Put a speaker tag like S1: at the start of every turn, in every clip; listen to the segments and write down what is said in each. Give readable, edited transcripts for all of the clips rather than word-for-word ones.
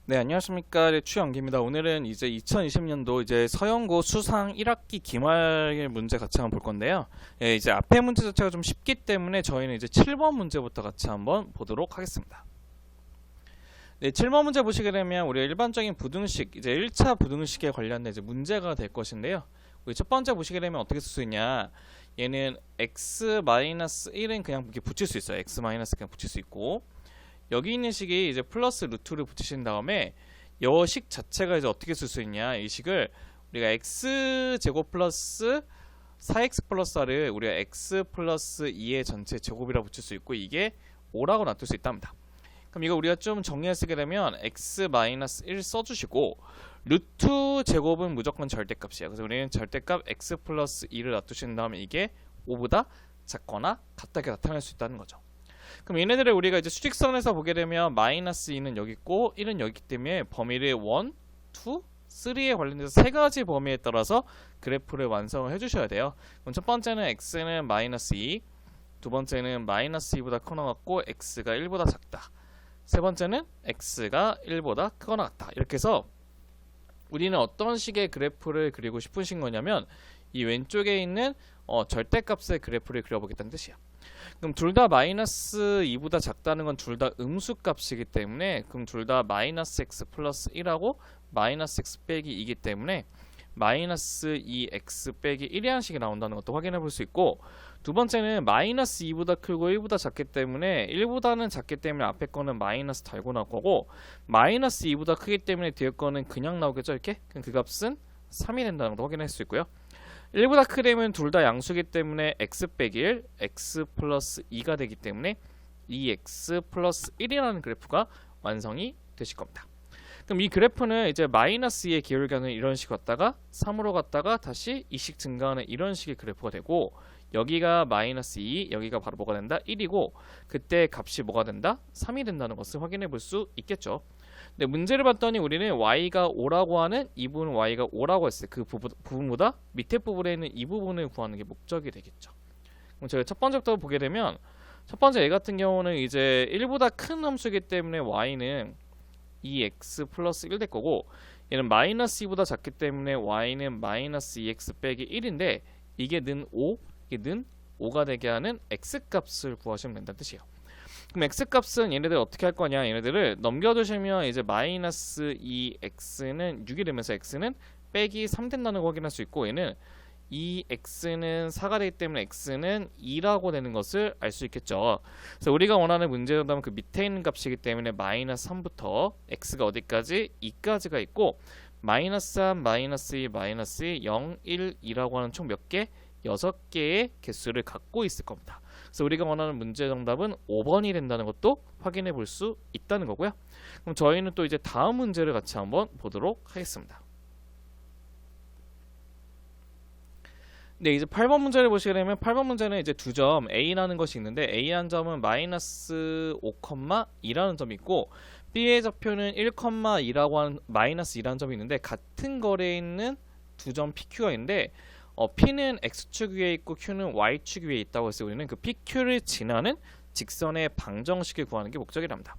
S1: 네, 안녕하십니까. 네, 추영기입니다. 오늘은 이제 2020년도 이제 서영고 수상 1학기 기말 문제 같이 한번 볼 건데요. 예, 이제 앞에 문제 자체가 좀 쉽기 때문에 저희는 이제 7번 문제부터 같이 한번 보도록 하겠습니다. 네, 7번 문제 보시게 되면 우리가 일반적인 부등식, 이제 1차 부등식에 관련된 이제 문제가 될 것인데요. 우리 첫 번째 보시게 되면 어떻게 쓸 수 있냐? 얘는 x-1은 그냥 이렇게 붙일 수 있어요. x- 그냥 붙일 수 있고, 여기 있는 식이 이제 플러스 루트를 붙이신 다음에 이 식 자체가 이제 어떻게 쓸 수 있냐, 이 식을 우리가 x 제곱 플러스 4x 플러스 r을 우리가 x 플러스 2의 전체 제곱이라고 붙일 수 있고, 이게 5라고 놔둘 수 있답니다. 그럼 이거 우리가 좀 정리해 쓰게 되면 x-1 써주시고, 루트 제곱은 무조건 절대값이에요. 그래서 우리는 절대값 x 플러스 2를 놔두신 다음에 이게 5보다 작거나 같다게 나타날 수 있다는 거죠. 그럼 얘네들을 우리가 이제 수직선에서 보게 되면 마이너스 2는 여기 있고 1은 여기 있기 때문에 범위를 1, 2, 3에 관련돼서 세 가지 범위에 따라서 그래프를 완성을 해주셔야 돼요. 그럼 첫 번째는 x는 마이너스 2, 두 번째는 마이너스 2보다 크거나 같고 x가 1보다 작다, 세 번째는 x가 1보다 크거나 같다. 이렇게 해서 우리는 어떤 식의 그래프를 그리고 싶으신 거냐면 이 왼쪽에 있는 절대값의 그래프를 그려보겠다는 뜻이야. 그럼 둘 다 마이너스 2보다 작다는 건 둘 다 음수값이기 때문에, 그럼 둘 다 마이너스 x 플러스 1하고 마이너스 x 빼기 2이기 때문에 마이너스 2x 빼기 1이라는 식이 나온다는 것도 확인해 볼 수 있고, 두 번째는 마이너스 2보다 크고 1보다 작기 때문에 1보다는 작기 때문에 앞에 거는 마이너스 달고 나올 거고, 마이너스 2보다 크기 때문에 뒤에 거는 그냥 나오겠죠. 이렇게 그럼 그 값은 3이 된다는 것도 확인할 수 있고요. 1보다 크려면 둘 다 양수기 때문에 x 빼기 1, x 플러스 2가 되기 때문에 2x 플러스 1이라는 그래프가 완성이 되실 겁니다. 그럼 이 그래프는 이제 마이너스 2의 기울기는 이런 식으로 갔다가 3으로 갔다가 다시 2씩 증가하는 이런 식의 그래프가 되고, 여기가 마이너스 2, 여기가 바로 뭐가 된다? 1이고, 그때 값이 뭐가 된다? 3이 된다는 것을 확인해 볼 수 있겠죠. 근데 문제를 봤더니 우리는 y가 5라고 하는 이 부분, y가 5라고 했어요. 그 부분보다 밑에 부분에 있는 이 부분을 구하는 게 목적이 되겠죠. 그럼 저희가 첫 번째부터 보게 되면, 첫 번째 A 같은 경우는 이제 1보다 큰 함수이기 때문에 y는 2x 플러스 1 될 거고, 얘는 마이너스 2보다 작기 때문에 y는 마이너스 2x 빼기 1인데, 이게 는 5, 이게 는 5가 되게 하는 x값을 구하시면 된다는 뜻이에요. 그럼 x값은 얘네들 어떻게 할 거냐, 얘네들을 넘겨두시면 이제 마이너스 2x는 6이 되면서 x는 빼기 3 된다는 거 확인할 수 있고, 얘는 2x는 4가 되기 때문에 x는 2라고 되는 것을 알 수 있겠죠. 그래서 우리가 원하는 문제 정답은 그 밑에 있는 값이기 때문에 마이너스 3부터 x가 어디까지? 2까지가 있고, 마이너스 3, 마이너스 2, 마이너스 2, 0, 1, 2라고 하는 총 몇 개? 6개의 개수를 갖고 있을 겁니다. 그래서 우리가 원하는 문제 정답은 5번이 된다는 것도 확인해 볼 수 있다는 거고요. 그럼 저희는 또 이제 다음 문제를 같이 한번 보도록 하겠습니다. 네, 이제 8번 문제를 보시게 되면 8번 문제는 이제 두 점 A라는 것이 있는데, A한 점은 마이너스 5,2라는 점이 있고, B의 좌표는 1,2라고 하는 마이너스 2라는 점이 있는데, 같은 거리에 있는 두 점 PQ가 있는데, P는 X축 위에 있고 Q는 Y축 위에 있다고 해서 우리는 그 PQ를 지나는 직선의 방정식을 구하는 게 목적이랍니다.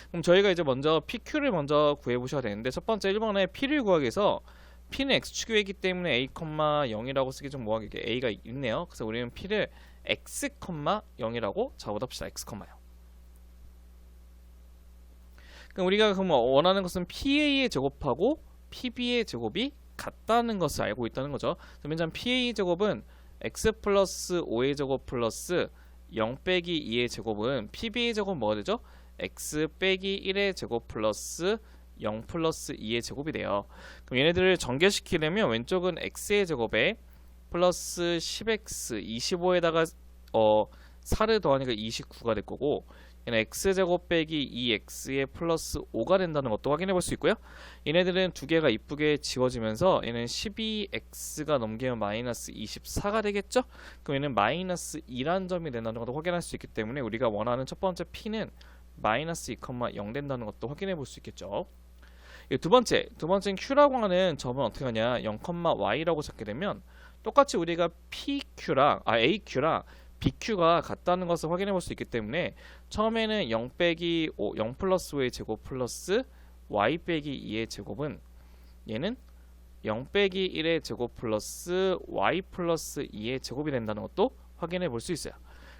S1: 그럼 저희가 이제 먼저 PQ를 먼저 구해보셔야 되는데, 첫 번째 1번에 P를 구하기 위해서 P는 X축 위에 있기 때문에 A, 0이라고 쓰기 좀 뭐하게 A가 있네요. 그래서 우리는 P를 X, 0이라고 잡아봅시다. X, 0요. 그럼 우리가 그럼 원하는 것은 PA의 제곱하고 PB의 제곱이 같다는 것을 알고 있다는 거죠. 그러면 PA 제곱은 x 플러스 5의 제곱 플러스 0 빼기 2의 제곱은 PB의 제곱 뭐가 되죠? x 빼기 1의 제곱 플러스 0 플러스 2의 제곱이 돼요. 그럼 얘네들을 전개시키려면 왼쪽은 x의 제곱에 플러스 10x 25에다가 4를 더하니까 29가 될 거고, 얘는 x제곱 빼기 2x의 플러스 5가 된다는 것도 확인해 볼 수 있고요. 얘네들은 두 개가 이쁘게 지워지면서 얘는 12x가 넘기면 마이너스 24가 되겠죠. 그럼 얘는 마이너스 2라는 점이 된다는 것도 확인할 수 있기 때문에 우리가 원하는 첫 번째 p는 마이너스 2,0 된다는 것도 확인해 볼 수 있겠죠. 두 번째는 q라고 하는 점은 어떻게 하냐, 0,y라고 잡게 되면 똑같이 우리가 AQ랑 BQ가 같다는 것을 확인해 볼 수 있기 때문에 처음에는 0 빼기 5, 0 플러스 5의 제곱 플러스 y 빼기 2의 제곱은 얘는 0 빼기 1의 제곱 플러스 y 플러스 2의 제곱이 된다는 것도 확인해 볼 수 있어요.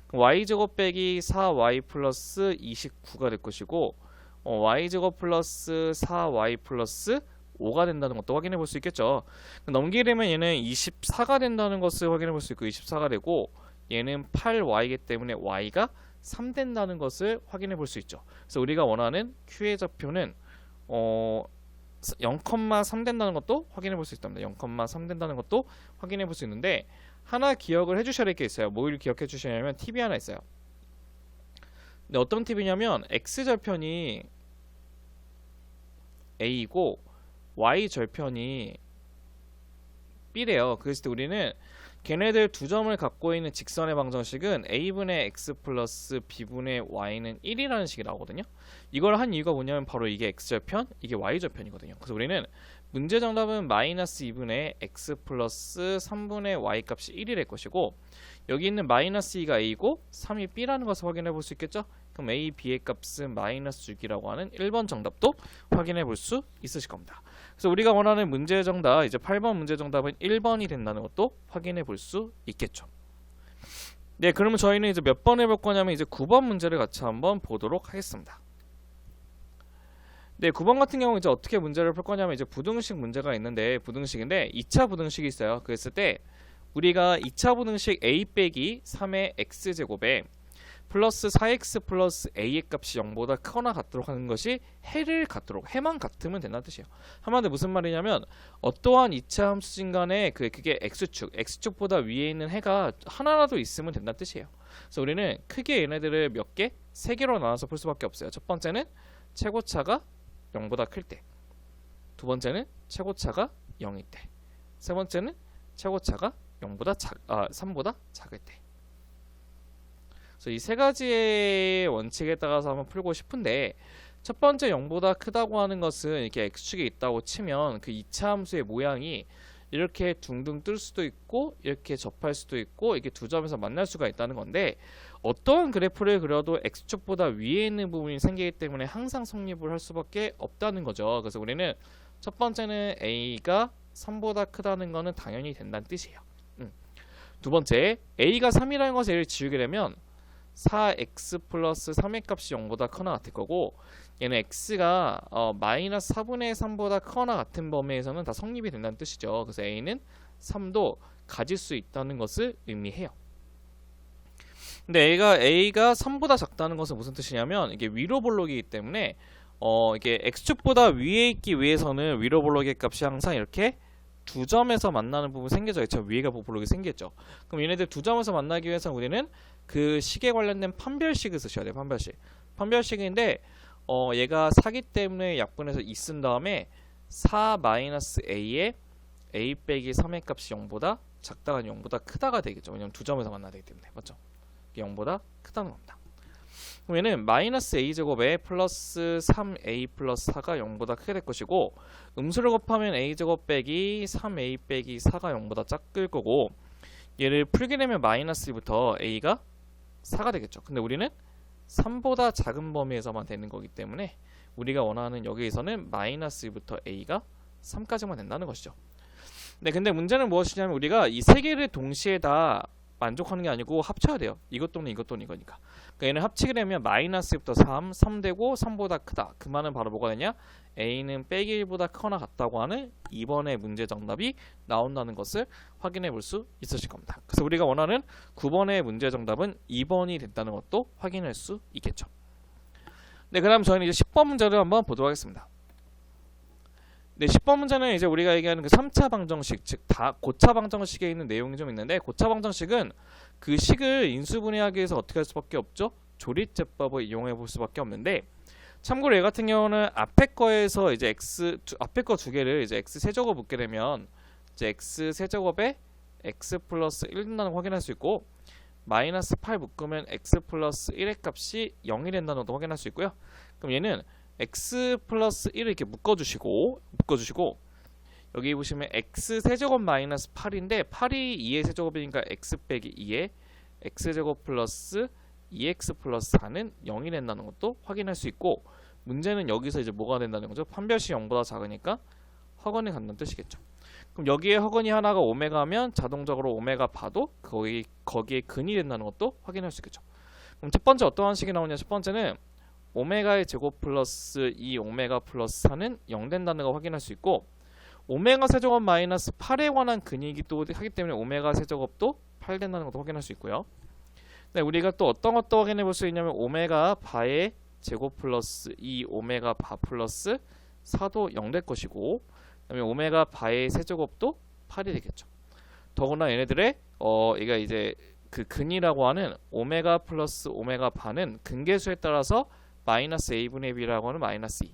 S1: 그럼 y제곱 빼기 4y 플러스 29가 될 것이고 y제곱 플러스 4y 플러스 5가 된다는 것도 확인해 볼 수 있겠죠. 넘기려면 얘는 24가 된다는 것을 확인해 볼 수 있고 24가 되고 얘는 8y이기 때문에 y가 3 된다는 것을 확인해 볼 수 있죠. 그래서 우리가 원하는 q의 좌표는 0,3 된다는 것도 확인해 볼 수 있답니다. 0,3 된다는 것도 확인해 볼 수 있는데 하나 기억을 해 주셔야 될 게 있어요. 뭘 기억해 주셔야냐면 팁이 하나 있어요. 근데 어떤 팁이냐면 x절편이 a이고 y절편이 b래요. 그랬을 때 우리는 걔네들 두 점을 갖고 있는 직선의 방정식은 a분의 x 플러스 b분의 y는 1이라는 식이 나오거든요. 이걸 한 이유가 뭐냐면 바로 이게 x절편, 이게 y절편이거든요. 그래서 우리는 문제 정답은 마이너스 2분의 x 플러스 3분의 y 값이 1이 될 것이고 여기 있는 마이너스 2가 a이고 3이 b라는 것을 확인해 볼 수 있겠죠? 그럼 a, b의 값은 마이너스 6이라고 하는 1번 정답도 확인해 볼 수 있으실 겁니다. 그래서 우리가 원하는 문제 정답, 이제 8번 문제 정답은 1번이 된다는 것도 확인해 볼 수 있겠죠. 네, 그러면 저희는 이제 몇 번 해볼 거냐면 이제 9번 문제를 같이 한번 보도록 하겠습니다. 네, 9번 같은 경우 이제 어떻게 문제를 풀 거냐면 이제 부등식 문제가 있는데 부등식인데 2차 부등식이 있어요. 그랬을 때 우리가 2차 부등식 a 빼기 3의 x제곱에 플러스 4x 플러스 a의 값이 0보다 크거나 같도록 하는 것이 해를 갖도록 해만 같으면 된다는 뜻이에요. 한마디로 무슨 말이냐면 어떠한 2차 함수진 간에 그게 x축보다 위에 있는 해가 하나라도 있으면 된다는 뜻이에요. 그래서 우리는 크게 얘네들을 몇 개? 3개로 나눠서 풀 수밖에 없어요. 첫 번째는 최고차가 0보다 클 때, 두 번째는 최고차가 0일 때, 세 번째는 최고차가 3보다 작을 때. 그래서 이 세 가지의 원칙에 따라서 한번 풀고 싶은데 첫 번째 0보다 크다고 하는 것은 이렇게 x축에 있다고 치면 그 2차 함수의 모양이 이렇게 둥둥 뜰 수도 있고 이렇게 접할 수도 있고 이게 두 점에서 만날 수가 있다는 건데 어떠한 그래프를 그려도 x축보다 위에 있는 부분이 생기기 때문에 항상 성립을 할 수밖에 없다는 거죠. 그래서 우리는 첫 번째는 a가 3보다 크다는 거는 당연히 된다는 뜻이에요. 두 번째, a가 3이라는 것을 예를 지우게 되면 4x 플러스 3의 값이 0보다 크거나 같을 거고 얘는 x가 마이너스 4분의 3보다 크거나 같은 범위에서는 다 성립이 된다는 뜻이죠. 그래서 a는 3도 가질 수 있다는 것을 의미해요. 근데 a가 3보다 작다는 것은 무슨 뜻이냐면 이게 위로 볼록이기 때문에 이게 x축보다 위에 있기 위해서는 위로 볼록의 값이 항상 이렇게 두 점에서 만나는 부분 생겨져 있죠. 위에가 볼록이 생겼죠. 그럼 얘네들 두 점에서 만나기 위해서 우리는 그 식에 관련된 판별식을 쓰셔야 돼요. 판별식인데 얘가 4기 때문에 약분해서 2 쓴 다음에 4-a에 a 빼기 3의 값이 0보다 작다가 0보다 크다가 되겠죠. 왜냐면 두 점에서 만나야 되기 때문에. 맞죠? 0보다 크다는 겁니다. 그럼 얘는 마이너스 a제곱에 플러스 3a 플러스 4가 0보다 크게 될 것이고 음수를 곱하면 a제곱 빼기 3a 빼기 4가 0보다 작을 거고 얘를 풀게 되면 마이너스 2부터 a가 4가 되겠죠. 근데 우리는 3보다 작은 범위에서만 되는 거기 때문에 우리가 원하는 여기에서는 마이너스 2부터 a가 3까지만 된다는 것이죠. 네, 근데 문제는 무엇이냐면 우리가 이 세 개를 동시에 다 만족하는 게 아니고 합쳐야 돼요. 이것 또는 이것 또는 이거니까. 그러니까 얘는 합치게 되면 마이너스 1부터 3 되고 3보다 크다. 그 말은 바로 뭐가 되냐? a는 빼기 1보다 크거나 같다고 하는 2번의 문제 정답이 나온다는 것을 확인해 볼 수 있으실 겁니다. 그래서 우리가 원하는 9번의 문제 정답은 2번이 된다는 것도 확인할 수 있겠죠. 네, 그 다음 저희는 이제 10번 문제를 한번 보도록 하겠습니다. 네, 10번 문제는 이제 우리가 얘기하는 그 3차 방정식, 즉 고차 방정식에 있는 내용이 좀 있는데 고차 방정식은 그 식을 인수분해하기 위해서 어떻게 할 수밖에 없죠? 조립제법을 이용해 볼 수밖에 없는데 참고로 얘 같은 경우는 앞에 거에서 이제 앞에 거 두 개를 이제 x 세제곱 묶게 되면 이제 x 세제곱에 x 플러스 1 된다는 걸 확인할 수 있고 마이너스 8 묶으면 x 플러스 1의 값이 0이 된다는 것도 확인할 수 있고요. 그럼 얘는 x 플러스 1을 이렇게 묶어주시고 여기 보시면 x 세제곱 마이너스 8인데 8이 2의 세제곱이니까 x 빼기 2에 x제곱 플러스 2x 플러스 4는 0이 된다는 것도 확인할 수 있고 문제는 여기서 이제 뭐가 된다는 거죠? 판별식 0보다 작으니까 허근이 간다는 뜻이겠죠. 그럼 여기에 허근이 하나가 오메가면 자동적으로 오메가 바도 거기에 근이 된다는 것도 확인할 수 있겠죠. 그럼 첫 번째 어떠한 식이 나오냐? 첫 번째는 오메가의 제곱 플러스 2 오메가 플러스 4는 0 된다는 거 확인할 수 있고, 오메가 세제곱 마이너스 8에 관한 근이기 또 하기 때문에 오메가 세제곱도 8 된다는 것도 확인할 수 있고요. 네, 우리가 또 어떤 것도 확인해 볼 수 있냐면 오메가 바의 제곱 플러스 2 오메가 바 플러스 4도 0 될 것이고, 그다음에 오메가 바의 세제곱도 8이 되겠죠. 더구나 얘네들의 얘가 이제 그 근이라고 하는 오메가 플러스 오메가 바는 근계수에 따라서 마이너스 a분의 b라고 하는 마이너스 2,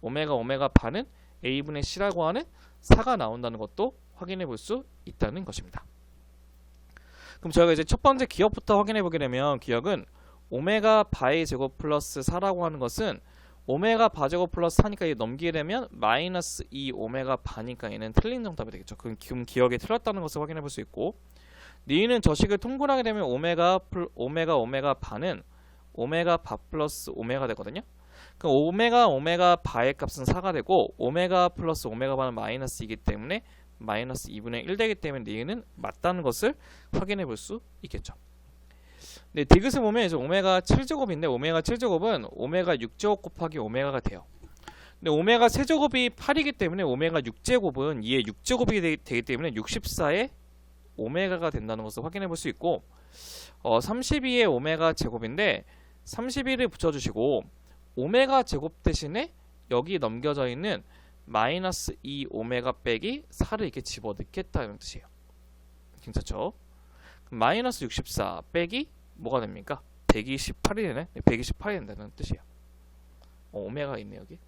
S1: 오메가 바는 a분의 c라고 하는 4가 나온다는 것도 확인해 볼 수 있다는 것입니다. 그럼 저희가 이제 첫 번째 기억부터 확인해 보게 되면, 기억은 오메가 바의 제곱 플러스 4라고 하는 것은 오메가 바 제곱 플러스 4니까 넘기게 되면 마이너스 2 오메가 바니까 얘는 틀린 정답이 되겠죠. 그럼 기억이 틀렸다는 것을 확인해 볼 수 있고, 니는 저 식을 통분하게 되면 오메가 바는 오메가 바 플러스 오메가 되거든요. 그럼 오메가 바의 값은 4가 되고, 오메가 플러스 오메가 바는 마이너스 2이기 때문에 마이너스 2분의 1 되기 때문에 니은 맞다는 것을 확인해 볼 수 있겠죠. 네, 디귿을 보면 이제 오메가 7제곱인데 오메가 7제곱은 오메가 6제곱 곱하기 오메가가 돼요. 근데 오메가 세제곱이 8이기 때문에 오메가 6제곱은 2의 6제곱이 되기 때문에 64의 오메가가 된다는 것을 확인해 볼 수 있고, 32의 오메가 제곱인데 32를 붙여주시고 오메가 제곱 대신에 여기 넘겨져 있는 마이너스 2 오메가 빼기 4를 이렇게 집어넣겠다는 뜻이에요. 괜찮죠? 마이너스 64 빼기 뭐가 됩니까? 128이 되네? 128이 된다는 뜻이에요. 오메가 있네 여기.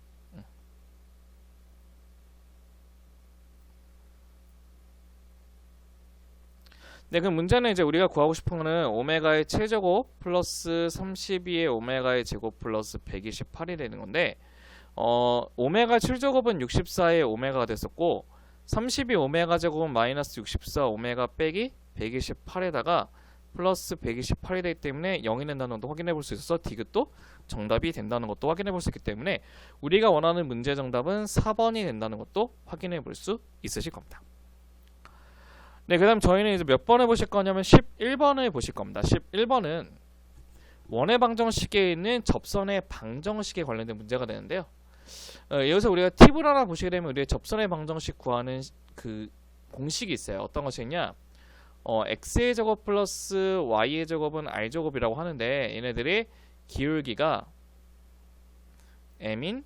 S1: 네, 그럼 문제는 이제 우리가 구하고 싶은 거는 오메가의 7제곱 플러스 32의 오메가의 제곱 플러스 128이 되는 건데, 오메가 7제곱은 64의 오메가가 됐었고, 32 오메가 제곱은 마이너스 64 오메가 빼기 128에다가 플러스 128이 되기 때문에 0이 된다는 것도 확인해 볼 수 있어서 디귿도 정답이 된다는 것도 확인해 볼 수 있기 때문에 우리가 원하는 문제 정답은 4번이 된다는 것도 확인해 볼 수 있으실 겁니다. 네, 그 다음 저희는 이제 몇 번을 보실 거냐면 11번을 보실 겁니다. 11번은 원의 방정식에 있는 접선의 방정식에 관련된 문제가 되는데요. 여기서 우리가 팁을 하나 보시게 되면 우리의 접선의 방정식 구하는 그 공식이 있어요. 어떤 것이냐? x의 제곱 플러스 y의 제곱은 r 제곱이라고 하는데, 얘네들의 기울기가 m인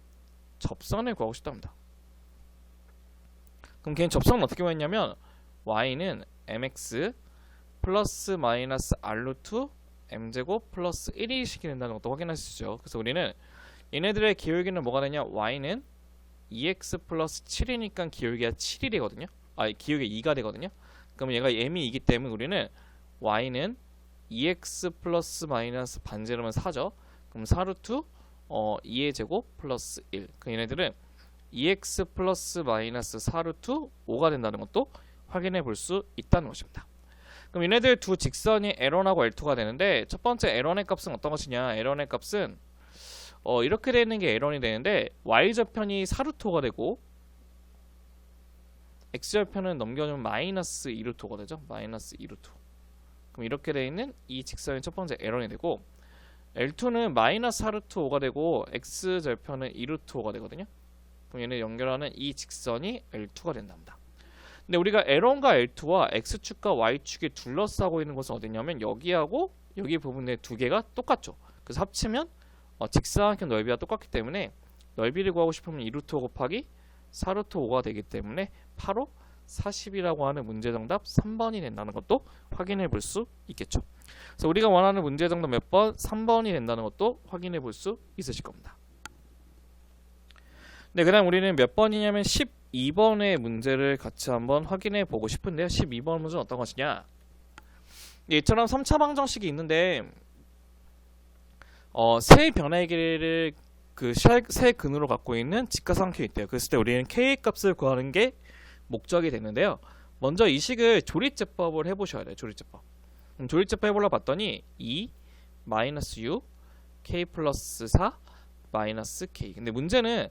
S1: 접선을 구하고 싶답니다. 그럼 걔는 접선은 어떻게 구했냐면 y는 mx 플러스 마이너스 r루트 m제곱 플러스 1이 식이 된다는 것도 확인할 수 있죠. 그래서 우리는 얘네들의 기울기는 뭐가 되냐? y는 2x 플러스 7이니까 기울기가 7이 되거든요. 기울기가 2가 되거든요. 그럼 얘가 m이 2기 때문에 우리는 y는 2x 플러스 마이너스 반제로면 4죠. 그럼 4루트 2의 제곱 플러스 1. 그럼 얘네들은 2x 플러스 마이너스 4루트 5가 된다는 것도 확인해 볼 수 있다는 것입니다. 그럼 얘네들 두 직선이 L1하고 L2가 되는데, 첫 번째 L1의 값은 어떤 것이냐? L1의 값은 이렇게 되는 게 L1이 되는데 y절편이 4루트가 되고 x절편은 넘겨주면 마이너스 2루트가 되죠. 마이너스 2루트. 그럼 이렇게 되어 있는 이 직선이 첫 번째 L1이 되고, L2는 마이너스 4루트5가 되고 x절편은 2루트5가 되거든요. 그럼 얘네 연결하는 이 직선이 L2가 된답니다. 근데 우리가 L1과 L2와 x축과 y축이 둘러싸고 있는 곳은 어디냐면 여기하고 여기 부분의 두 개가 똑같죠. 그래서 합치면 직사각형 넓이가 똑같기 때문에 넓이를 구하고 싶으면 2루트5 곱하기 4루트5가 되기 때문에 바로 40이라고 하는 문제 정답 3번이 된다는 것도 확인해 볼 수 있겠죠. 그래서 우리가 원하는 문제 정답 몇 번? 3번이 된다는 것도 확인해 볼 수 있으실 겁니다. 네, 그 다음 우리는 몇 번이냐면 12번의 문제를 같이 한번 확인해 보고 싶은데요. 12번 문제는 어떤 것이냐? 이처럼 3차 방정식이 있는데 세 변의 길이를 세 근으로 갖고 있는 직각삼각형이 있대요. 그랬을 때 우리는 k 값을 구하는 게 목적이 되는데요. 먼저 이 식을 조립제법을 해보셔야 돼요. 조립제법. 조립제법 해보려 봤더니 2 마이너스 6 k 플러스 4 마이너스 k. 근데 문제는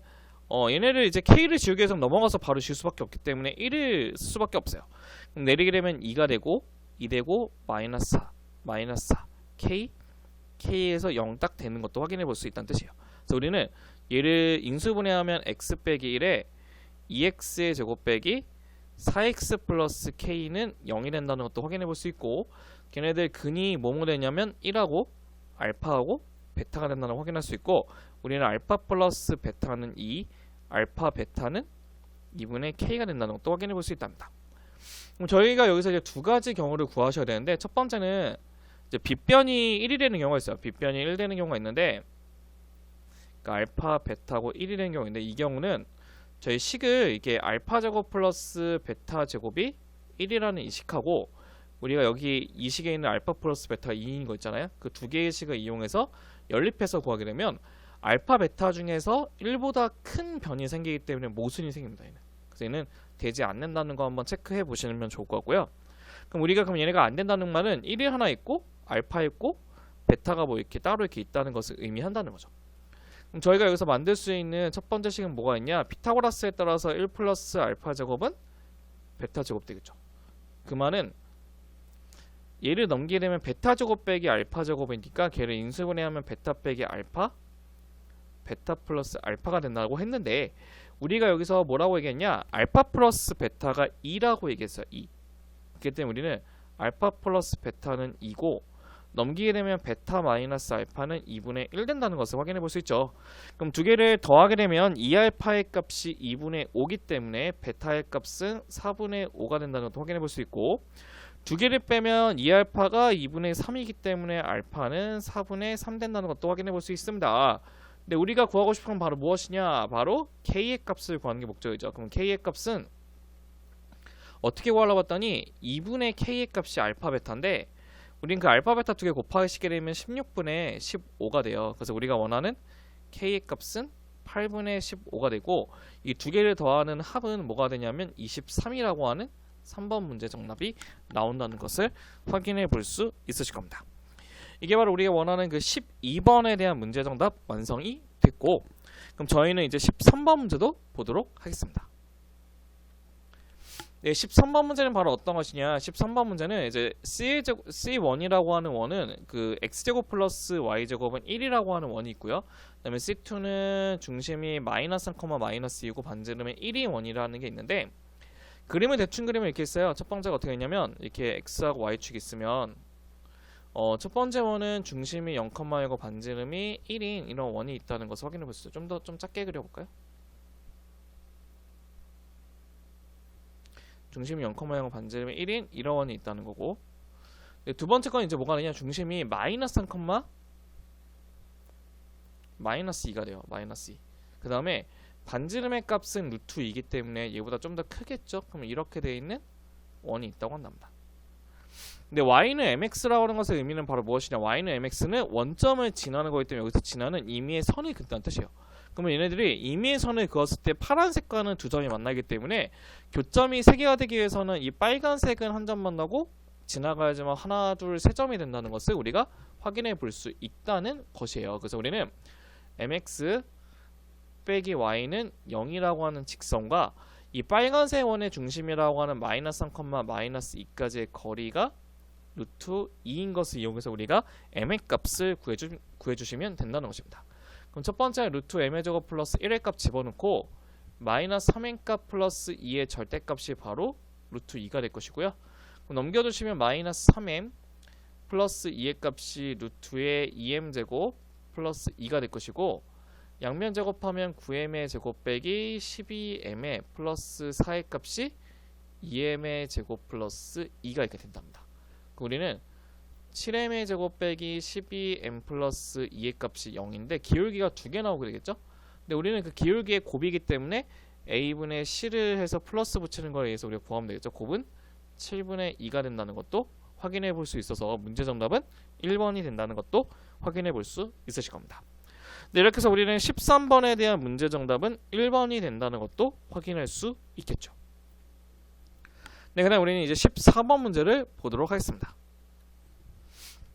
S1: 얘네를 이제 k를 지우기 위해서 넘어가서 바로 지울 수밖에 없기 때문에 1을 쓸 수밖에 없어요. 그럼 내리게 되면 2가 되고 2 되고 마이너스 4 마이너스 4 k k에서 0 딱 되는 것도 확인해 볼 수 있다는 뜻이에요. 그래서 우리는 얘를 인수분해하면 x 빼기 1에 2x의 제곱 빼기 4x 플러스 k는 0이 된다는 것도 확인해 볼 수 있고, 걔네들 근이 뭐뭐 되냐면 1하고 알파하고 베타가 된다는 걸 확인할 수 있고, 우리는 알파 플러스 베타는 2, 알파 베타는 2분의 k가 된다는 것도 확인해 볼 수 있답니다. 그럼 저희가 여기서 이제 두 가지 경우를 구하셔야 되는데, 첫 번째는 이제 빗변이 1이 되는 경우가 있어요. 빗변이 1 되는 경우가 있는데, 그러니까 알파 베타고 1이 되는 경우인데, 이 경우는 저희 식을 이게 알파 제곱 플러스 베타 제곱이 1이라는 이 식하고, 우리가 여기 이 식에 있는 알파 플러스 베타가 2인 거 있잖아요. 그 두 개의 식을 이용해서 연립해서 구하게 되면 알파 베타 중에서 1보다 큰 변이 생기기 때문에 모순이 생깁니다. 얘는. 그래서 얘는 되지 않는다는 거 한번 체크해 보시면 좋을 것 같고요. 그럼 얘네가 안 된다는 말은 1이 하나 있고 알파 있고 베타가 뭐 이렇게 따로 이렇게 있다는 것을 의미한다는 거죠. 그럼 저희가 여기서 만들 수 있는 첫 번째 식은 뭐가 있냐? 피타고라스에 따라서 1 플러스 알파 제곱은 베타 제곱 되겠죠. 그 말은 얘를 넘기게 되면 베타 제곱 빼기 알파 제곱이니까 걔를 인수분해하면 베타 빼기 알파 베타 플러스 알파가 된다고 했는데, 우리가 여기서 뭐라고 얘기했냐? 알파 플러스 베타가 2라고 얘기했어요. 2. 그렇기 때문에 우리는 알파 플러스 베타는 2고, 넘기게 되면 베타 마이너스 알파는 2분의 1 된다는 것을 확인해 볼 수 있죠. 그럼 두 개를 더하게 되면 2알파의 값이 2분의 5기 때문에 베타의 값은 4분의 5가 된다는 것도 확인해 볼 수 있고, 두 개를 빼면 2알파가 2분의 3이기 때문에 알파는 4분의 3 된다는 것도 확인해 볼 수 있습니다. 근데 우리가 구하고 싶은 건 바로 무엇이냐? 바로 k의 값을 구하는 게 목적이죠. 그럼 k의 값은 어떻게 구하려고 봤더니 2분의 k의 값이 알파 베타인데, 우린 그 알파 베타 두 개 곱하시게 되면 16분의 15가 돼요. 그래서 우리가 원하는 k의 값은 8분의 15가 되고, 이 두 개를 더하는 합은 뭐가 되냐면 23이라고 하는 3번 문제 정답이 나온다는 것을 확인해 볼 수 있으실 겁니다. 이게 바로 우리가 원하는 그 12번에 대한 문제 정답 완성이 됐고, 그럼 저희는 이제 13번 문제도 보도록 하겠습니다. 네, 13번 문제는 바로 어떤 것이냐? 13번 문제는 이제 C1이라고 하는 원은 그 x제곱 플러스 y제곱은 1이라고 하는 원이 있고요. 그 다음에 C2는 중심이 마이너스 3, 마이너스 2고 반지름은 1이 원이라는 게 있는데, 그림을 대충 그리면 이렇게 있어요. 첫 번째가 어떻게 했냐면 이렇게 x하고 y축이 있으면 첫 번째 원은 중심이 0,1고 반지름이 1인 이런 원이 있다는 것을 확인해 볼 수 있어요. 좀 작게 그려볼까요? 중심이 0,0고 반지름이 1인 이런 원이 있다는 거고, 두 번째 건 이제 뭐가 되냐? 중심이 마이너스 3, 마이너스 2가 돼요. 마이너스 2. 그 다음에 반지름의 값은 루트 2이기 때문에 얘보다 좀 더 크겠죠? 그러면 이렇게 되어 있는 원이 있다고 한답니다. 근데 y는 mx라고 하는 것의 의미는 바로 무엇이냐? y는 mx는 원점을 지나는 거기 때문에 여기서 지나는 임의의 선을 긋다는 뜻이에요. 그러면 얘네들이 임의의 선을 그었을 때 파란색과는 두 점이 만나기 때문에 교점이 3개가 되기 위해서는 이 빨간색은 한 점 만나고 지나가야지만 하나, 둘, 세 점이 된다는 것을 우리가 확인해 볼 수 있다는 것이에요. 그래서 우리는 mx 빼기 y는 0이라고 하는 직선과 이 빨간색 원의 중심이라고 하는 마이너스 3, 마이너스 2까지의 거리가 루트 2인 것을 이용해서 우리가 m의 값을 구해주시면 된다는 것입니다. 그럼 첫 번째 루트 m의 제곱 플러스 1의 값 집어넣고 마이너스 3의 값 플러스 2의 절대값이 바로 루트 2가 될 것이고요. 그럼 넘겨주시면 마이너스 3m 플러스 2의 값이 루트의 2m 제곱 플러스 2가 될 것이고, 양면 제곱하면 9m의 제곱 빼기 12m의 플러스 4의 값이 2m의 제곱 플러스 2가 이렇게 된답니다. 우리는 7m의 제곱 빼기 12m 플러스 2의 값이 0인데 기울기가 두 개 나오게 되겠죠? 근데 우리는 그 기울기의 곱이기 때문에 a분의 c를 해서 플러스 붙이는 거에 의해서 우리가 구하면 되겠죠? 곱은 7분의 2가 된다는 것도 확인해 볼 수 있어서 문제 정답은 1번이 된다는 것도 확인해 볼 수 있으실 겁니다. 네, 이렇게 해서 우리는 13번에 대한 문제 정답은 1번이 된다는 것도 확인할 수 있겠죠. 네, 그다음 우리는 이제 14번 문제를 보도록 하겠습니다.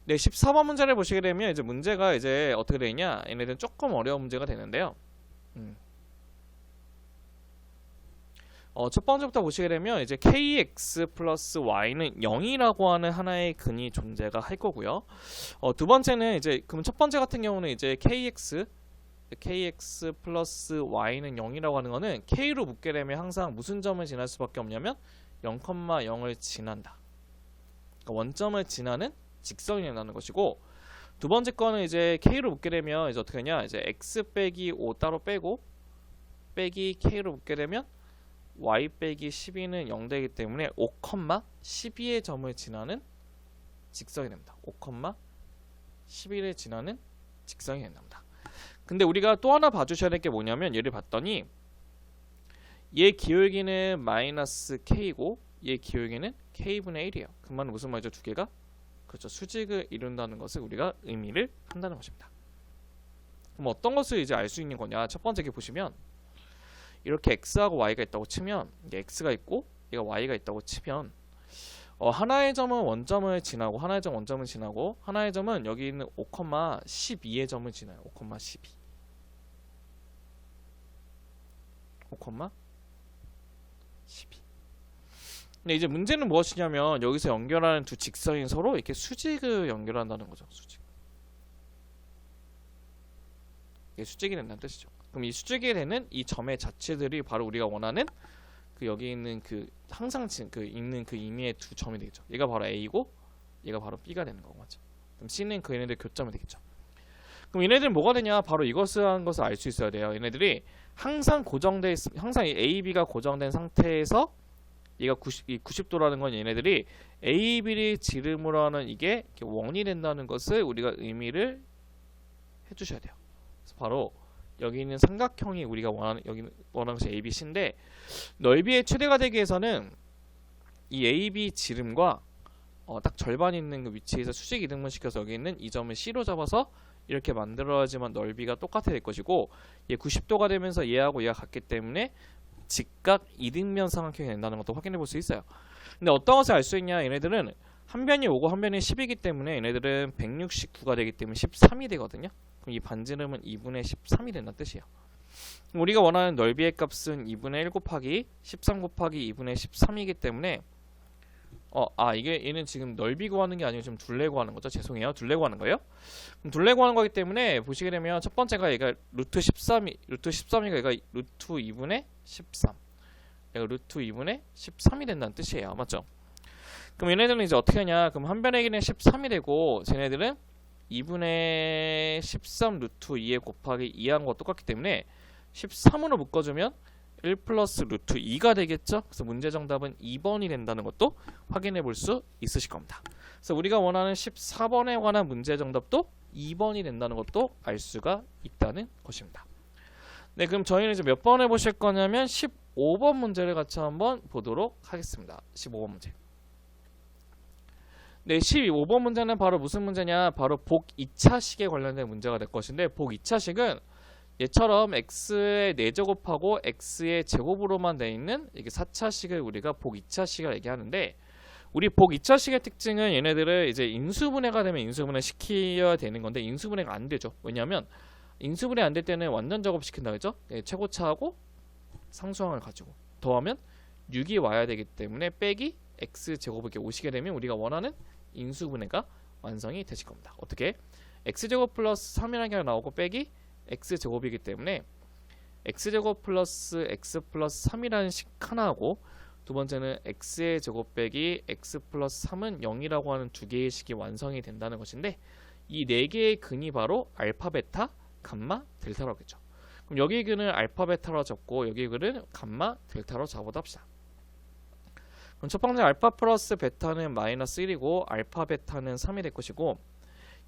S1: 네, 14번 문제를 보시게 되면 이제 문제가 이제 어떻게 되냐? 얘네들은 조금 어려운 문제가 되는데요. 첫 번째부터 보시게 되면 이제 kx 플러스 y는 0이라고 하는 하나의 근이 존재가 할 거고요. 두 번째는 이제 그럼 첫 번째 같은 경우는 이제 kx 플러스 y는 0이라고 하는 거는 k로 묶게 되면 항상 무슨 점을 지날 수밖에 없냐면 0,0을 지난다. 그러니까 원점을 지나는 직선이 된다는 것이고, 두 번째 거는 이제 k로 묶게 되면 이제 어떻게 하냐? 이제 x 빼기 5 따로 빼고 빼기 k로 묶게 되면 y 빼기 12는 0 되기 때문에 5, 12의 점을 지나는 직선이 됩니다. 5, 11을 지나는 직선이 된답니다. 근데 우리가 또 하나 봐주셔야 될 게 뭐냐면, 얘를 봤더니 얘 기울기는 마이너스 k고 얘 기울기는 k분의 1이에요. 그 말은 무슨 말이죠? 두 개가 그렇죠, 수직을 이룬다는 것을 우리가 의미를 한다는 것입니다. 그럼 어떤 것을 이제 알 수 있는 거냐? 첫 번째 게 보시면 이렇게 x하고 y가 있다고 치면, 이게 x가 있고 얘가 y가 있다고 치면 하나의 점은 원점을 지나고 하나의 점 원점을 지나고 하나의 점은 여기 있는 5,12의 점을 지나요. 5,12 근데 이제 문제는 무엇이냐면, 여기서 연결하는 두 직선이 서로 이렇게 수직을 연결한다는 거죠. 수직. 이게 수직이 된다는 뜻이죠. 그럼 이 수직이 되는 이 점의 자체들이 바로 우리가 원하는 그 여기 있는 그 항상 있는 그 임의의 두 점이 되겠죠. 얘가 바로 A고 얘가 바로 B가 되는 거고, 맞죠? 그럼 C는 그 얘네들 교점이 되겠죠. 그럼 얘네들은 뭐가 되냐? 바로 이것을 하는 것을 알 수 있어야 돼요. 얘네들이 항상 고정돼 항상 이 A, B가 고정된 상태에서 얘가 90도라는 건 얘네들이 A, B를 지름으로 하는 이게 원이 된다는 것을 우리가 의미를 해주셔야 돼요. 그래서 바로 여기 있는 삼각형이 우리가 원하는 것이 A, B, C인데, 넓이의 최대가 되기 위해서는 이 A, B 지름과 딱 절반 있는 그 위치에서 수직 이등분 시켜서 여기 있는 이 점을 C로 잡아서 이렇게 만들어야지만 넓이가 똑같아 될 것이고, 얘 90도가 되면서 얘하고 얘가 같기 때문에 직각 이등변 삼각형이 된다는 것도 확인해 볼 수 있어요. 근데 어떤 것을 알 수 있냐? 얘네들은 한 변이 5고 한 변이 10이기 때문에 얘네들은 169가 되기 때문에 13이 되거든요. 그럼 이 반지름은 2분의 13이 된다는 뜻이에요. 우리가 원하는 넓이의 값은 2분의 1 곱하기 13 곱하기 2분의 13이기 때문에 이게 얘는 지금 넓이 구하는 게 아니고 지금 둘레 구하는 거죠. 죄송해요. 둘레 구하는 거예요. 그럼 둘레 구하는 거기 때문에 보시게 되면 첫 번째가 얘가 루트 13이가 얘가 루트 2분의 13. 얘가 루트 2분의 13이 된다는 뜻이에요. 맞죠? 그럼 얘네들은 이제 어떻게 하냐? 그럼 한 변의 길이는 13이 되고 쟤네들은 2분의 13 루트 2에 곱하기 2한 거 똑같기 때문에 13으로 묶어주면 1 플러스 루트 2가 되겠죠. 그래서 문제 정답은 2번이 된다는 것도 확인해 볼 수 있으실 겁니다. 그래서 우리가 원하는 14번에 관한 문제 정답도 2번이 된다는 것도 알 수가 있다는 것입니다. 네, 그럼 저희는 이제 몇 번 해보실 거냐면 15번 문제를 같이 한번 보도록 하겠습니다. 15번 문제. 네, 15번 문제는 바로 무슨 문제냐? 바로 복 2차식에 관련된 문제가 될 것인데, 복 2차식은 얘처럼 x의 4제곱하고 x의 제곱으로만 되어 있는 이게 4차식을 우리가 복 2차식을 얘기하는데, 우리 복 2차식의 특징은 얘네들을 이제 인수분해가 되면 인수분해 시켜야 되는 건데 인수분해가 안 되죠. 왜냐하면 인수분해 안 될 때는 완전 작업시킨다 그죠? 최고차하고 상수항을 가지고 더하면 6이 와야 되기 때문에 빼기 x제곱을 이렇게 오시게 되면 우리가 원하는 인수분해가 완성이 되실 겁니다. 어떻게? x제곱 플러스 3이라는 게 나오고 빼기 x제곱이기 때문에 x제곱 플러스 x 플러스 3이라는 식 하나하고, 두 번째는 x의 제곱 빼기 x 플러스 3은 0이라고 하는 두 개의 식이 완성이 된다는 것인데, 이 네 개의 근이 바로 알파, 베타, 감마, 델타라고 죠. 그럼 여기 근을 알파, 베타로 잡고 여기 근을 감마, 델타로 잡아도 합시다. 그럼 첫 번째 알파 플러스 베타는 마이너스 1이고 알파, 베타는 3이 될 것이고,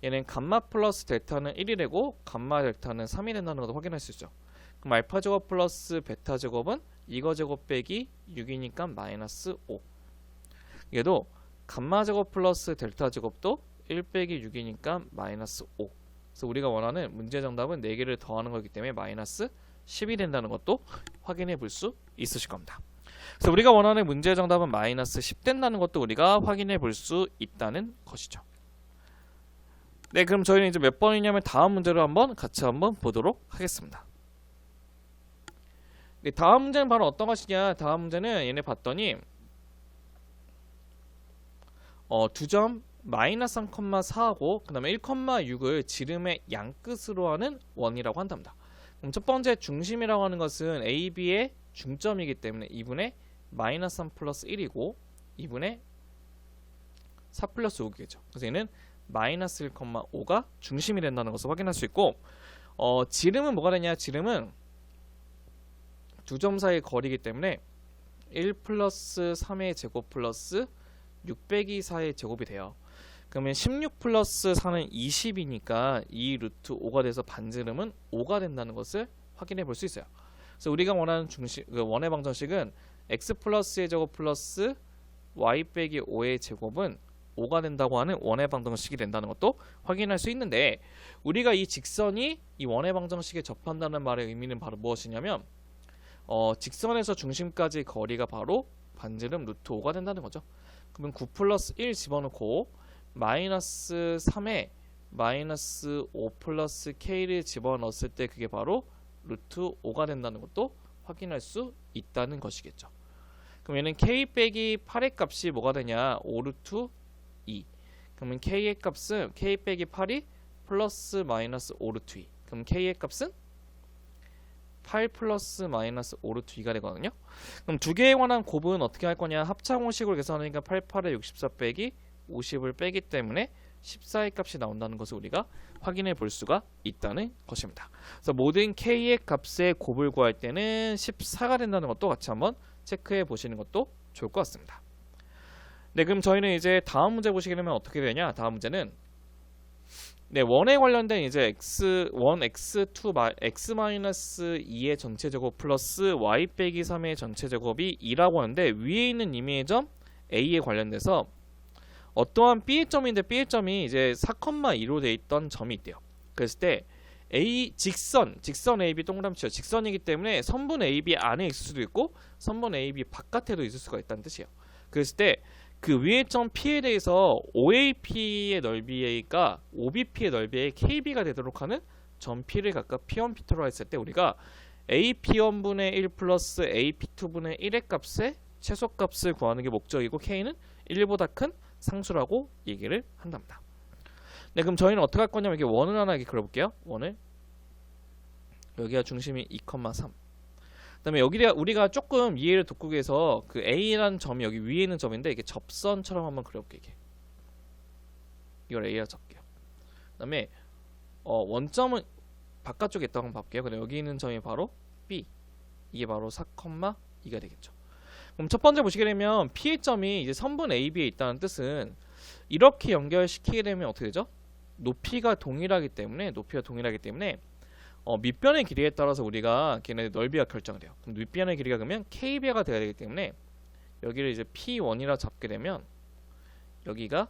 S1: 얘는 감마 플러스 델타는 1이 되고 감마 델타는 3이 된다는 것도 확인할 수 있죠. 그럼 알파 제곱 플러스 베타 제곱은 이거 제곱 빼기 6이니까 마이너스 5. 얘도 감마 제곱 플러스 델타 제곱도 1 빼기 6이니까 마이너스 5. 그래서 우리가 원하는 문제 정답은 4개를 더하는 거기 때문에 마이너스 10이 된다는 것도 확인해 볼 수 있으실 겁니다. 그래서 우리가 원하는 문제 정답은 마이너스 10 된다는 것도 우리가 확인해 볼 수 있다는 것이죠. 네, 그럼 저희는 이제 몇 번이냐면 다음 문제를 한번 같이 한번 보도록 하겠습니다. 네, 다음 문제는 바로 어떤 것이냐? 다음 문제는 얘네 봤더니 두 점 마이너스 3,4하고 그 다음에 1,6을 지름의 양끝으로 하는 원이라고 한답니다. 그럼 첫 번째 중심이라고 하는 것은 AB의 중점이기 때문에 2분의 마이너스 3 플러스 1이고 2분의 4 플러스 5겠죠. 그래서 얘는 마이너스 1,5가 중심이 된다는 것을 확인할 수 있고 지름은 뭐가 되냐? 지름은 두 점 사이의 거리이기 때문에 1 플러스 3의 제곱 플러스 6 빼기 4의 제곱이 돼요. 그러면 16 플러스 4는 20이니까 2 루트 5가 돼서 반지름은 5가 된다는 것을 확인해 볼 수 있어요. 그래서 우리가 원하는 중심, 원의 방정식은 x 플러스의 제곱 플러스 y 빼기 5의 제곱은 5가 된다고 하는 원의 방정식이 된다는 것도 확인할 수 있는데, 우리가 이 직선이 이 원의 방정식에 접한다는 말의 의미는 바로 무엇이냐면 직선에서 중심까지 거리가 바로 반지름 루트 5가 된다는 거죠. 그러면 9 플러스 1 집어넣고 마이너스 3에 마이너스 5 플러스 k를 집어넣었을 때 그게 바로 루트 5가 된다는 것도 확인할 수 있다는 것이겠죠. 그럼 얘는 k 빼기 8의 값이 뭐가 되냐? 5 루트 2. 그러면 k의 값은 k 빼기 8이 플러스 마이너스 5 루트 2. 그럼 k의 값은 8 플러스 마이너스 5 루트 2가 되거든요. 그럼 두 개에 관한 곱은 어떻게 할 거냐? 합차공식으로 계산하니까 8, 8에 64 빼기 50을 빼기 때문에 14의 값이 나온다는 것을 우리가 확인해 볼 수가 있다는 것입니다. 그래서 모든 k의 값의 곱을 구할 때는 14가 된다는 것도 같이 한번 체크해 보시는 것도 좋을 것 같습니다. 네, 그럼 저희는 이제 다음 문제 보시게 되면 어떻게 되냐? 다음 문제는 네, 원에 관련된 이제 x1, x2, x-2의 전체 제곱 플러스 y 빼기 3의 전체 제곱이 2라고 하는데, 위에 있는 임의의 점 a에 관련돼서 어떠한 b의 점인데 b의 점이 이제 4,2로 돼 있던 점이 있대요. 그랬을 때 a 직선 AB 동그라미 치요. 직선이기 때문에 선분 AB 안에 있을 수도 있고 선분 AB 바깥에도 있을 수가 있다는 뜻이에요. 그랬을 때 그 위의 점 P에 대해서 OAP의 넓이가 OBP의 넓이의 KB가 되도록 하는 점 P를 각각 P1, P2로 했을 때 우리가 AP1분의 1 플러스 AP2분의 1의 값의 최소값을 구하는 게 목적이고 K는 1보다 큰 상수라고 얘기를 한답니다. 네, 그럼 저희는 어떻게 할 거냐면 이렇게 원을 하나 이렇게 그려볼게요. 원을 여기가 중심이 2,3. 그다음에 여기가 우리가 조금 이해를 돕기 위해서 그 A라는 점이 여기 위에 있는 점인데 이게 접선처럼 한번 그려볼게요. 이게 이걸 A라 잡게요. 그다음에 원점은 바깥쪽에 있다고 한번 볼게요. 근데 여기 있는 점이 바로 B, 이게 바로 4,2가 되겠죠. 그럼 첫 번째 보시게 되면 P의 점이 이제 선분 AB에 있다는 뜻은 이렇게 연결시키게 되면 어떻게 되죠? 높이가 동일하기 때문에 밑변의 길이에 따라서 우리가 걔네 넓이가 결정돼요. 그럼 밑변의 길이가 그러면 KB가 돼야 되기 때문에 여기를 이제 P1이라 잡게 되면 여기가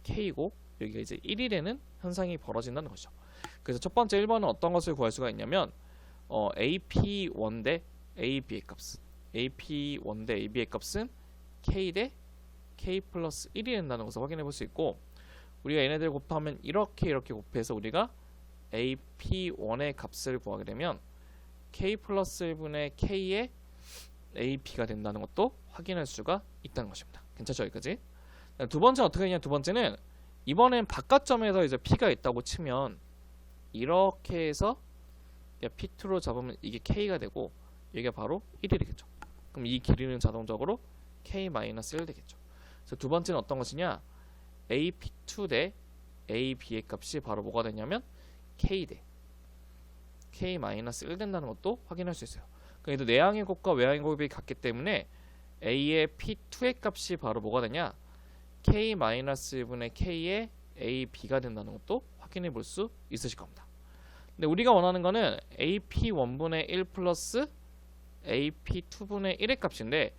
S1: K고 여기가 이제 1이 되는 현상이 벌어진다는 것이죠. 그래서 첫 번째 1번은 어떤 것을 구할 수가 있냐면 AP1 대 AB의 값은 AP1 대 AB의 값은 K 대 K 플러스 1이 된다는 것을 확인해 볼 수 있고, 우리가 얘네들 곱하면 이렇게 곱해서 우리가 AP1의 값을 구하게 되면 K 플러스 1분의 K의 AP가 된다는 것도 확인할 수가 있다는 것입니다. 괜찮죠? 여기까지? 두 번째는 어떻게 되냐? 두 번째는 이번엔 바깥점에서 이제 P가 있다고 치면 이렇게 해서 P2로 잡으면 이게 K가 되고 여기가 바로 1이 되겠죠. 그럼 이 길이는 자동적으로 K-1 되겠죠. 그래서 두 번째는 어떤 것이냐? AP2 대 AB의 값이 바로 뭐가 되냐면 K 대 K-1 된다는 것도 확인할 수 있어요. 그래도 내항의 곱과 외항의 곱이 같기 때문에 A의 P2의 값이 바로 뭐가 되냐? K-1분의 K의 AB가 된다는 것도 확인해 볼 수 있으실 겁니다. 근데 우리가 원하는 거는 AP1분의 1 플러스 AP2분의 1의 값인데,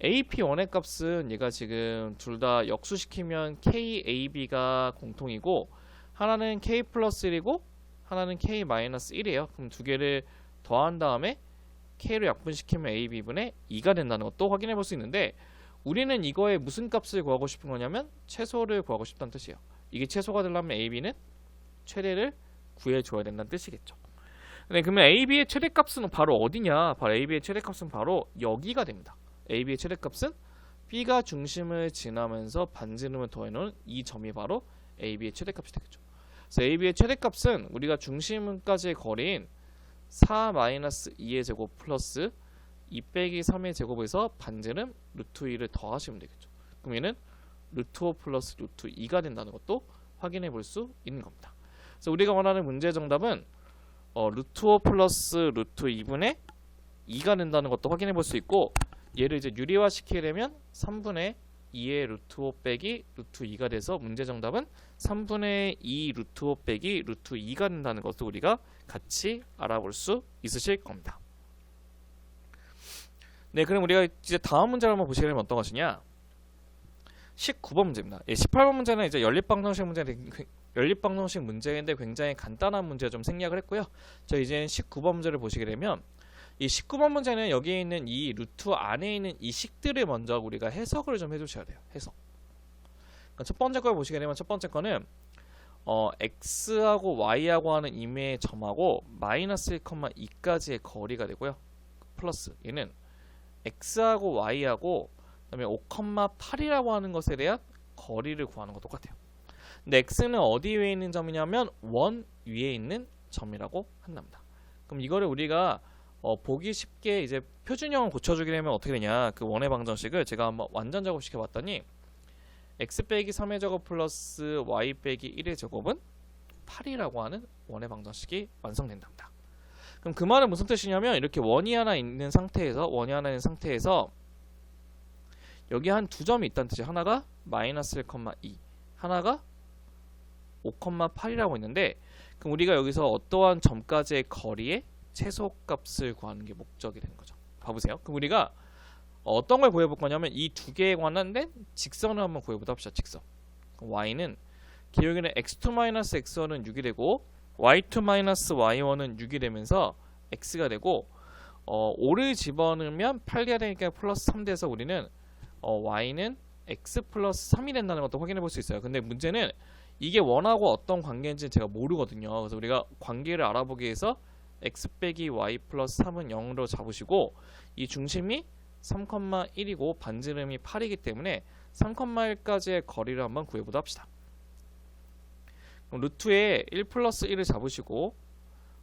S1: AP1의 값은 얘가 지금 둘 다 역수시키면 KAB가 공통이고 하나는 K 플러스 1이고 하나는 K-1이에요. 그럼 두 개를 더한 다음에 K로 약분시키면 AB분의 2가 된다는 것도 확인해 볼 수 있는데, 우리는 이거에 무슨 값을 구하고 싶은 거냐면 최소를 구하고 싶다는 뜻이에요. 이게 최소가 되려면 AB는 최대를 구해줘야 된다는 뜻이겠죠. 네, 그러면 AB의 최대값은 바로 어디냐? 바로 AB의 최대값은 바로 여기가 됩니다. AB의 최대값은 B가 중심을 지나면서 반지름을 더해놓은 이 점이 바로 AB의 최대값이 되겠죠. 그래서 AB의 최대값은 우리가 중심까지의 거리인 4-2의 제곱 플러스 2 빼기 3의 제곱에서 반지름 루트 2를 더하시면 되겠죠. 그럼 얘는 루트 5 플러스 루트 2가 된다는 것도 확인해 볼 수 있는 겁니다. 그래서 우리가 원하는 문제 정답은 루트 5 플러스 루트 2분의 2가 된다는 것도 확인해 볼 수 있고, 얘를 이제 유리화 시키려면 3분의 2의 루트 5 빼기 루트 2가 돼서 문제 정답은 3분의 2 루트 5 빼기 루트 2가 된다는 것도 우리가 같이 알아볼 수 있으실 겁니다. 네, 그럼 우리가 이제 다음 문제를 한번 보시려면 어떤 것이냐? 19번 문제입니다. 18번 문제는 이제 연립방정식 문제인데 굉장히 간단한 문제 좀 생략을 했고요. 저 이제 19번 문제를 보시게 되면 이 19번 문제는 여기에 있는 이 루트 안에 있는 이 식들을 먼저 우리가 해석을 좀 해주셔야 돼요. 해석. 그러니까 첫 번째 걸 보시게 되면 첫 번째 거는 x하고 y하고 하는 임의의 점하고 마이너스 1,2까지의 거리가 되고요. 플러스 얘는 x하고 y하고 그다음에 5,8이라고 하는 것에 대한 거리를 구하는 거 똑같아요. 근데 x는 어디 위에 있는 점이냐면 원 위에 있는 점이라고 한답니다. 그럼 이거를 우리가 보기 쉽게 이제 표준형을 고쳐주게 되면 어떻게 되냐? 그 원의 방정식을 제가 한번 완전 작업시켜 봤더니 x 빼기 3의 제곱 플러스 y 빼기 1의 제곱은 8이라고 하는 원의 방정식이 완성된답니다. 그럼 그 말은 무슨 뜻이냐면 이렇게 원이 하나 있는 상태에서 여기 한 두 점이 있다는 뜻이에요. 하나가 마이너스 1,2, 하나가 5,8이라고 있는데, 그럼 우리가 여기서 어떠한 점까지의 거리의 최소값을 구하는 게 목적이 되는 거죠. 봐보세요. 그럼 우리가 어떤 걸 구해볼 거냐면 이 두 개에 관련된 직선을 한번 구해보다 합시다. 직선. y는 기울기는 x2-x1은 6이 되고 y2-y1은 6이 되면서 x가 되고 5를 집어넣으면 8가 되니까 플러스 3 돼서 우리는 y는 x 플러스 3이 된다는 것도 확인해 볼 수 있어요. 근데 문제는 이게 원하고 어떤 관계인지 제가 모르거든요. 그래서 우리가 관계를 알아보기 위해서 x 빼기 y 플러스 3은 0으로 잡으시고 이 중심이 3,1이고 반지름이 8이기 때문에 3,1까지의 거리를 한번 구해보도록 합시다. 그럼 루트에 1 플러스 1을 잡으시고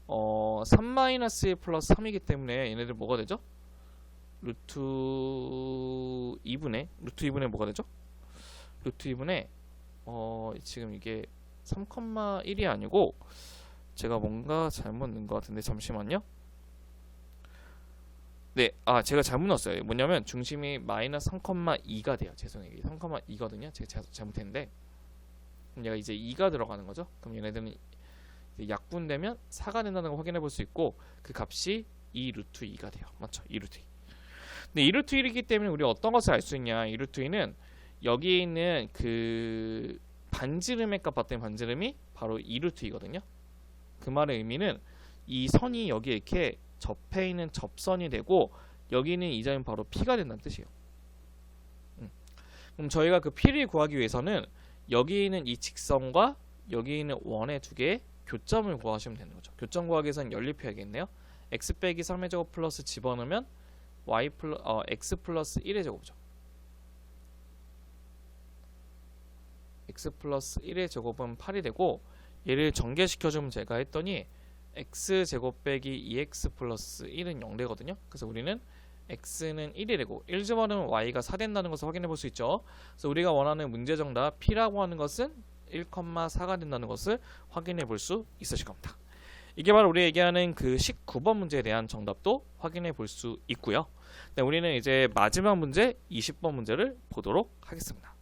S1: 3-1 플러스 3이기 때문에 얘네들 뭐가 되죠? 루트 2분의 뭐가 되죠? 루트 2분의 지금 이게 3,1이 아니고 제가 뭔가 잘못 넣은 것 같은데 잠시만요. 네, 제가 잘못 넣었어요. 뭐냐면 중심이 마이너스 3,2가 돼요. 죄송해요. 3,2거든요. 제가 잘못했는데 그럼 얘가 이제 2가 들어가는 거죠. 그럼 얘네들은 약분되면 4가 된다는 걸 확인해 볼 수 있고 그 값이 2 루트 2가 돼요. 맞죠? 2 루트 2. 근데 2 루트 1이기 때문에 우리가 어떤 것을 알 수 있냐? 2 루트 2는 여기에 있는 그 반지름의 값 봤더니 반지름이 바로 2 루트 2거든요. 그 말의 의미는 이 선이 여기에 이렇게 접해 있는 접선이 되고 여기 있는 이 점이 바로 P가 된다는 뜻이에요. 그럼 저희가 그 P를 구하기 위해서는 여기 있는 이 직선과 여기 있는 원의 두 개의 교점을 구하시면 되는 거죠. 교점 구하기 위해서는 연립해야겠네요. x 빼기 3의 제곱 플러스 집어넣으면 x 플러스 1의 제곱이죠. x 플러스 1의 제곱은 8이 되고 얘를 전개시켜주면 제가 했더니 x 제곱 빼기 2x 플러스 1은 0 되거든요. 그래서 우리는 x는 1이 되고 1 집어넣으면 y가 4 된다는 것을 확인해 볼 수 있죠. 그래서 우리가 원하는 문제 정답 p라고 하는 것은 1,4가 된다는 것을 확인해 볼 수 있으실 겁니다. 이게 바로 우리 얘기하는 그 19번 문제에 대한 정답도 확인해 볼 수 있고요. 네, 우리는 이제 마지막 문제 20번 문제를 보도록 하겠습니다.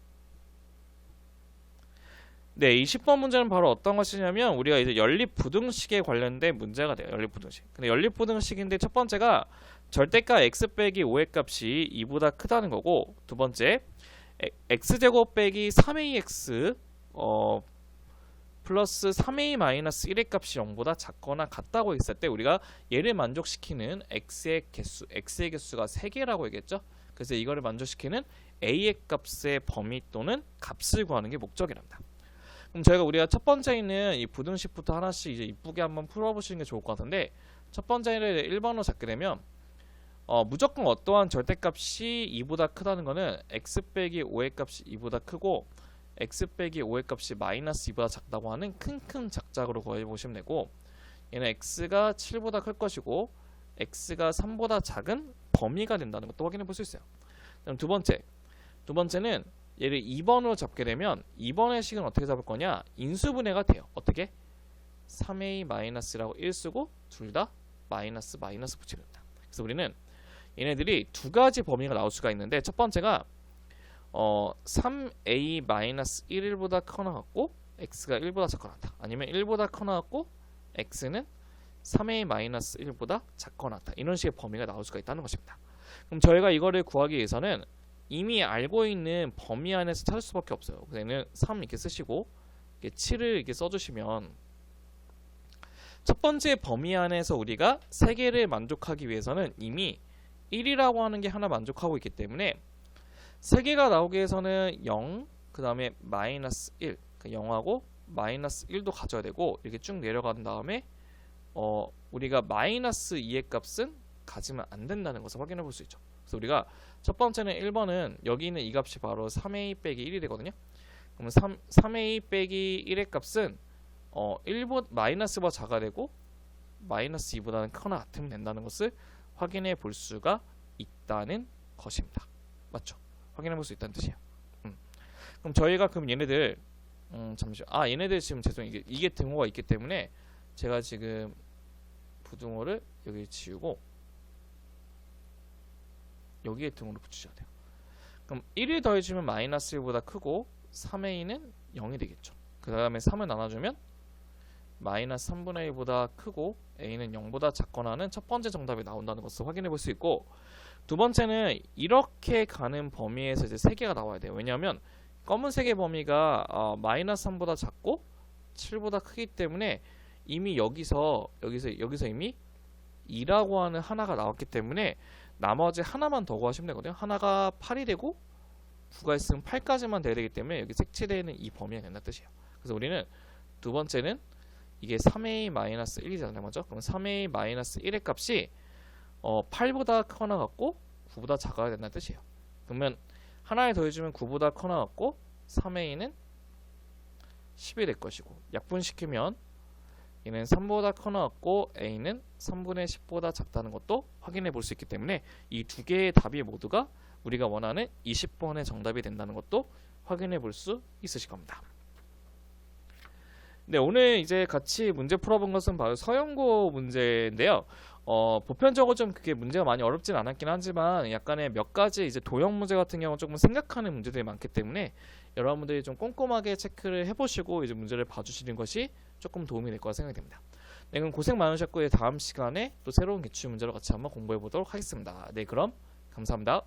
S1: 네, 20번 문제는 바로 어떤 것이냐면 우리가 이제 연립부등식에 관련된 문제가 돼요. 연립부등식. 근데 연립부등식인데 첫 번째가 절대값 x 빼기 5의 값이 2보다 크다는 거고, 두 번째 x제곱 빼기 3ax 플러스 3a 마이너스 1의 값이 0보다 작거나 같다고 했을 때 우리가 얘를 만족시키는 x의 개수가 3개라고 얘기했죠. 그래서 이거를 만족시키는 a의 값의 범위 또는 값을 구하는 게 목적이랍니다. 그럼 저희가 우리가 첫 번째는 이 부등식부터 하나씩 이제 이쁘게 한번 풀어보시는 게 좋을 것 같은데, 첫 번째를 1번으로 잡게 되면 무조건 어떠한 절대값이 2보다 크다는 거는 x 빼기 5의 값이 2보다 크고 x 빼기 5의 값이 마이너스 2보다 작다고 하는 큰 작작으로 구해보시면 되고, 얘는 x가 7보다 클 것이고 x가 3보다 작은 범위가 된다는 것도 확인해 볼 수 있어요. 그럼 두 번째는 얘를 2번으로 잡게 되면 2번의 식은 어떻게 잡을 거냐? 인수분해가 돼요. 어떻게? 3a 마이너스라고 1 쓰고 둘 다 마이너스 붙이면 된다. 그래서 우리는 얘네들이 두 가지 범위가 나올 수가 있는데, 첫 번째가 3a 마이너스 1보다 커나 같고 x가 1보다 작거나 같다. 아니면 1보다 커나 같고 x는 3a 마이너스 1보다 작거나 같다. 이런 식의 범위가 나올 수가 있다는 것입니다. 그럼 저희가 이거를 구하기 위해서는 이미 알고 있는 범위 안에서 찾을 수밖에 없어요. 그래서 얘는 3 이렇게 쓰시고 7을 이렇게 써주시면, 첫 번째 범위 안에서 우리가 3개를 만족하기 위해서는 이미 1이라고 하는 게 하나 만족하고 있기 때문에 3개가 나오기 위해서는 0, 그 다음에 마이너스 1, 0하고 마이너스 1도 가져야 되고, 이렇게 쭉 내려간 다음에 우리가 마이너스 2의 값은 가지면 안 된다는 것을 확인해 볼 수 있죠. 그래서 우리가 첫 번째는 1번은 여기 있는 이 값이 바로 3a 빼기 1이 되거든요. 그러면 3a 빼기 1의 값은 마이너스보다 작아야 되고 마이너스 2보다는 크거나 같으면 된다는 것을 확인해 볼 수가 있다는 것입니다. 맞죠? 확인해 볼 수 있다는 뜻이에요. 그럼 저희가 그럼 얘네들 잠시만, 얘네들 지금 죄송해요. 이게 등호가 있기 때문에 제가 지금 부등호를 여기 지우고 여기에 등호를 붙이셔야 돼요. 그럼 1을 더해주면 마이너스 1보다 크고 3a는 0이 되겠죠. 그 다음에 3을 나눠주면 마이너스 3분의 1보다 크고 a는 0보다 작거나는 첫 번째 정답이 나온다는 것을 확인해 볼 수 있고, 두 번째는 이렇게 가는 범위에서 이제 3개가 나와야 돼요. 왜냐하면 검은색의 범위가 마이너스 3보다 작고 7보다 크기 때문에 이미 여기서 이미 2라고 하는 하나가 나왔기 때문에 나머지 하나만 더 구하시면 되거든요. 하나가 8이 되고 9가 있으면 8까지만 돼야 되기 때문에 여기 색칠되어 있는 이 범위가 된다는 뜻이에요. 그래서 우리는 두 번째는 이게 3a-1이잖아요. 맞죠? 그럼 3a-1의 값이 8보다 크거나 같고 9보다 작아야 된다는 뜻이에요. 그러면 하나에 더해주면 9보다 커나 같고 3a는 10이 될 것이고, 약분시키면 얘는 3보다 커나 같고 a는 3분의 10보다 작다는 것도 확인해 볼 수 있기 때문에 이 두 개의 답이 모두가 우리가 원하는 20번의 정답이 된다는 것도 확인해 볼 수 있으실 겁니다. 네, 오늘 이제 같이 문제 풀어본 것은 바로 서영고 문제인데요. 보편적으로 좀 그게 문제가 많이 어렵진 않았긴 하지만 약간의 몇 가지 이제 도형 문제 같은 경우는 조금 생각하는 문제들이 많기 때문에 여러분들이 좀 꼼꼼하게 체크를 해보시고 이제 문제를 봐주시는 것이 조금 도움이 될 거라 생각이 됩니다. 네, 그럼 고생 많으셨고 다음 시간에 또 새로운 기출 문제로 같이 한번 공부해 보도록 하겠습니다. 네, 그럼 감사합니다.